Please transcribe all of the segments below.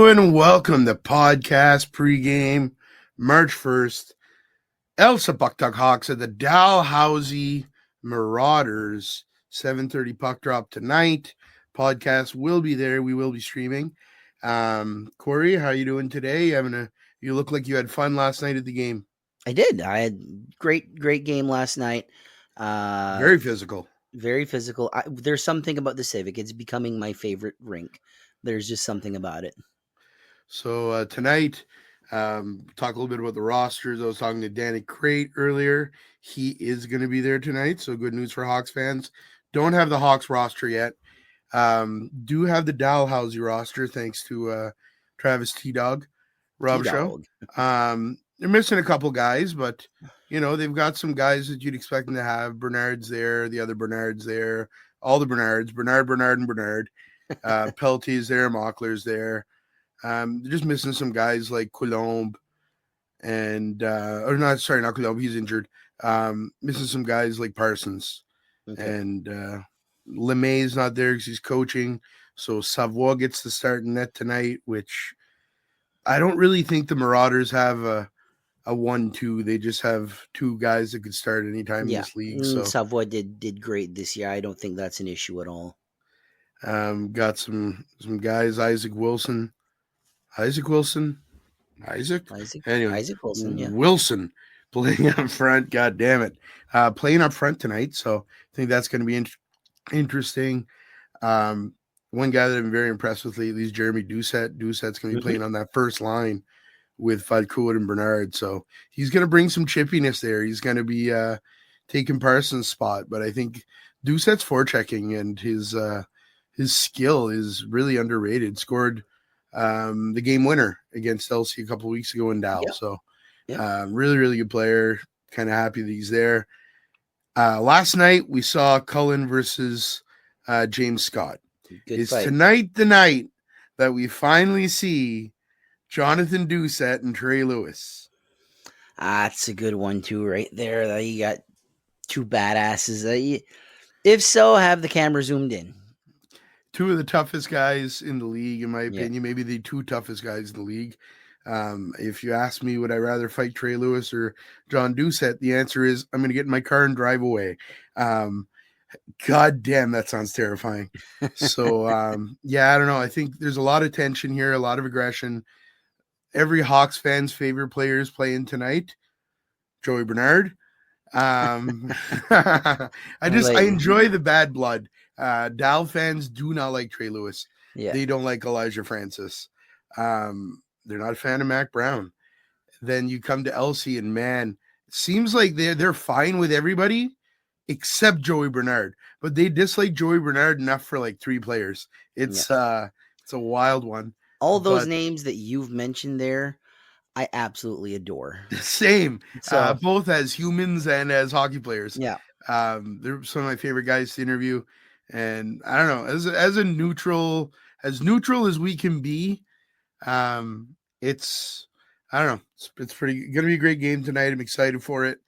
and welcome to podcast pregame, March 1st. Elsa Bucktuck Hawks at the Dalhousie Marauders, 7:30 puck drop tonight. Podcast will be there. We will be streaming. Corey, how are you doing today? You look like you had fun last night at the game. I did. I had great game last night. Very physical. Very physical. There's something about the Civic. It's becoming my favorite rink. There's just something about it. So tonight, talk a little bit about the rosters. I was talking to Danny Crate earlier. He is going to be there tonight, so good news for Hawks fans. Don't have the Hawks roster yet. Do have the Dalhousie roster, thanks to Travis T-Dog, Rob Show. They're missing a couple guys, but, they've got some guys that you'd expect them to have. Bernard's there, the other Bernard's there, all the Bernards, Bernard, and Bernard. Peltier's there, Mockler's there. They're just missing some guys like Coulombe and not Coulombe, he's injured. Missing some guys like Parsons. Okay. And LeMay's not there because he's coaching. So Savoie gets the start in net tonight, which I don't really think the Marauders have a 1-2. They just have two guys that could start anytime in this league. So Savoie did great this year. I don't think that's an issue at all. Got some guys, Isaac Wilson. Anyway, Isaac Wilson, yeah. Wilson playing up front. God damn it. Playing up front tonight. So I think that's going to be interesting. One guy that I'm very impressed with lately is Jeremy Doucette. Doucette's going to be playing on that first line with Falcourt and Bernard. So he's going to bring some chippiness there. He's going to be taking Parsons' spot. But I think Doucette's forechecking and his skill is really underrated. Scored the game winner against LC a couple weeks ago in Dal. Yep. So really, really good player. Kind of happy that he's there. Last night we saw Cullen versus James Scott. Is tonight the night that we finally see Jonathan Doucette and Trey Lewis? That's a good one too, right there. You got two badasses. If so, have the camera zoomed in. Two of the toughest guys in the league, in my opinion, maybe the two toughest guys in the league. If you ask me, would I rather fight Trey Lewis or John Doucette? The answer is I'm going to get in my car and drive away. God damn, that sounds terrifying. So, I don't know. I think there's a lot of tension here, a lot of aggression. Every Hawks fan's favorite player is playing tonight, Joey Bernard. I enjoy the bad blood. Dal fans do not like Trey Lewis. Yeah. They don't like Elijah Francis. They're not a fan of Mac Brown. Then you come to LC and man, it seems like they're fine with everybody except Joey Bernard, but they dislike Joey Bernard enough for like three players. It's a wild one. All those names that you've mentioned there, I absolutely adore. Same. So, both as humans and as hockey players. Yeah. They're some of my favorite guys to interview. And I don't know, as a neutral as we can be, it's pretty going to be a great game tonight. I'm excited for it.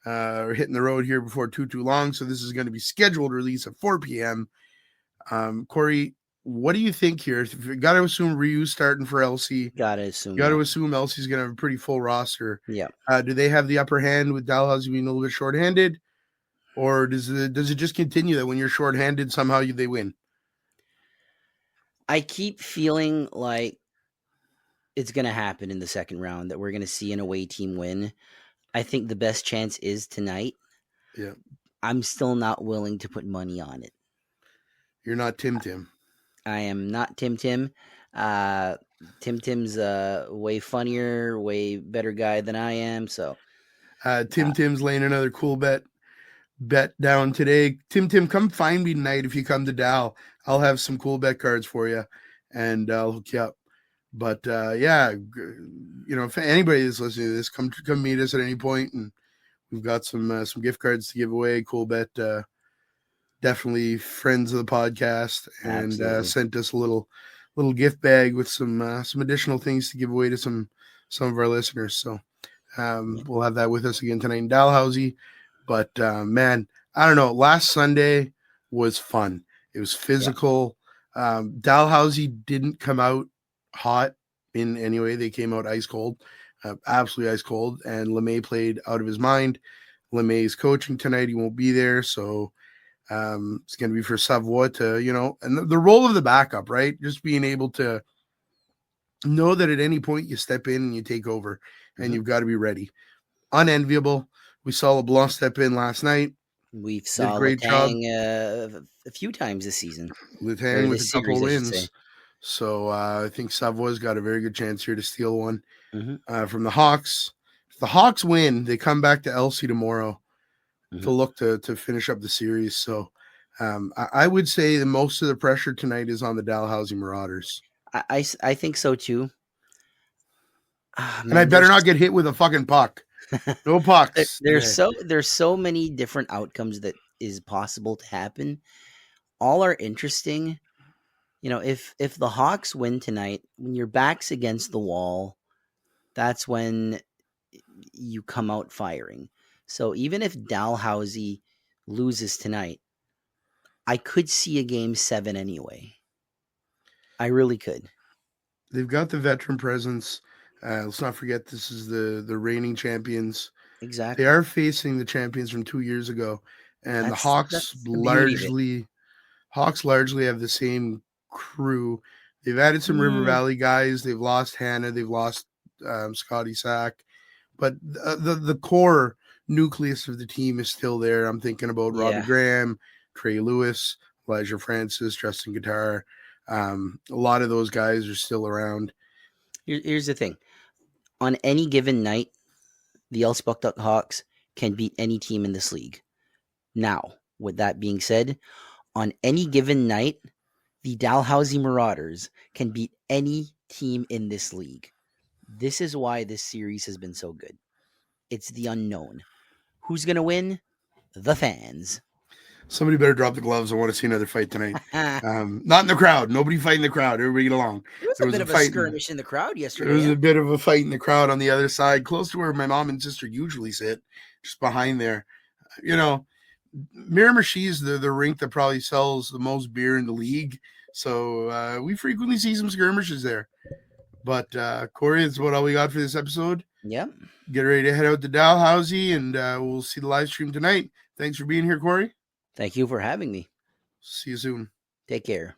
We're hitting the road here before too long, so this is going to be scheduled release at 4 p.m. Corey, what do you think here? Got to assume Ryu's starting for LC. Got to assume LC's going to have a pretty full roster. Yeah. Do they have the upper hand with Dalhousie being a little bit shorthanded? Or does it just continue that when you're shorthanded, somehow they win? I keep feeling like it's going to happen in the second round, that we're going to see an away team win. I think the best chance is tonight. Yeah. I'm still not willing to put money on it. You're not Tim. I am not Tim. Tim's way funnier, way better guy than I am. So Tim's laying another cool bet down today. Tim, come find me tonight if you come to Dal. I'll have some cool bet cards for you, and I'll hook you up. But if anybody is listening to this, come meet us at any point, and we've got some gift cards to give away. Cool bet, definitely friends of the podcast, and sent us a little gift bag with some additional things to give away to some of our listeners. So we'll have that with us again tonight in Dalhousie. But man, I don't know. Last Sunday was fun. It was physical. Dalhousie didn't come out hot in anyway. They came out ice cold, absolutely ice cold, and LeMay played out of his mind. LeMay's coaching tonight. He won't be there, so it's going to be for Savoie to, and the role of the backup, right? Just being able to know that at any point you step in and you take over, and you've got to be ready. Unenviable. We saw LeBlanc step in last night. We've saw great job. Letang a few times this season. Letang with a this couple series, I should say. wins. So I think Savoie's got a very good chance here to steal one Mhm. from the Hawks. If the Hawks win, they come back to LC tomorrow to look to finish up the series. So I would say that most of the pressure tonight is on the Dalhousie Marauders. I think so too. And I better not get hit with a fucking puck. No pucks. There's so many different outcomes that is possible to happen. All are interesting. If the Hawks win tonight, when your back's against the wall, that's when you come out firing. So even if Dalhousie loses tonight, I could see a game 7 anyway. I really could. They've got the veteran presence. Let's not forget this is the reigning champions. Exactly. They are facing the champions from 2 years ago, and the Hawks largely have the same crew. They've added some River Valley guys. They've lost Hannah. They've lost Scotty Sack, but the core nucleus of the team is still there. I'm thinking about Robbie Graham, Trey Lewis, Elijah Francis, Justin Guitar. A lot of those guys are still around. Here's the thing. On any given night, the Elspuck Hawks can beat any team in this league. Now, with that being said, on any given night, the Dalhousie Marauders can beat any team in this league. This is why this series has been so good. It's the unknown. Who's going to win? The fans. Somebody better drop the gloves. I want to see another fight tonight. Not in the crowd. Nobody fight in the crowd. Everybody get along. There was a bit of a skirmish in the crowd yesterday. There was a bit of a fight in the crowd on the other side, close to where my mom and sister usually sit, just behind there. Miramichi is the rink that probably sells the most beer in the league. So we frequently see some skirmishes there. But Corey, that's about all we got for this episode. Yep. Get ready to head out to Dalhousie, and we'll see the live stream tonight. Thanks for being here, Corey. Thank you for having me. See you soon. Take care.